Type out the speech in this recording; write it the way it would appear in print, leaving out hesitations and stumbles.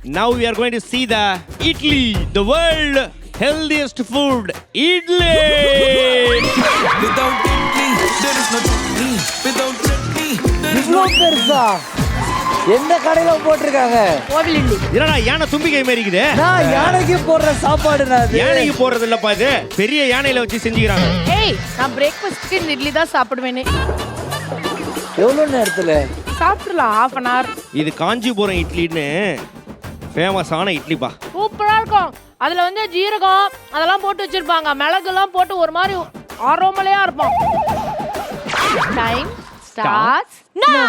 Now we are going to see the idli, the world healthiest food, idli. Without idli, there is no chutney. Without chutney, there is no. இவ்வளோ பெருசா எந்த கடையில போட்டிருக்காங்க? கோவில் இட்லி. என்னடா யானை தும்பிக்கை மாதிரி இருக்குது? நான் யானைக்கு போடுற சாப்பாடு அது. யானைக்கு போடுறது இல்லப்பா இது. பெரிய யானையில வச்சு செஞ்சுக்கிறாங்க. ஏய், நான் பிரேக்ஃபாஸ்ட்க்கு இந்த இட்லி தான் சாப்பிடுவேனே. எவ்வளவு நேரத்துல? சாப்பிடலாம் half an hour. இது காஞ்சிபுரம் இட்லின்னு ஃபேமஸான இட்லிப்பா. சூப்பரா இருக்கும். அதுல வந்து ஜீரகம் அதெல்லாம் போட்டு வச்சிருப்பாங்க. மிளகுலாம் போட்டு ஒரு மாதிரி ஆரோமலையா இருக்கும். டைம் ஸ்டார்ட்ஸ் நவ.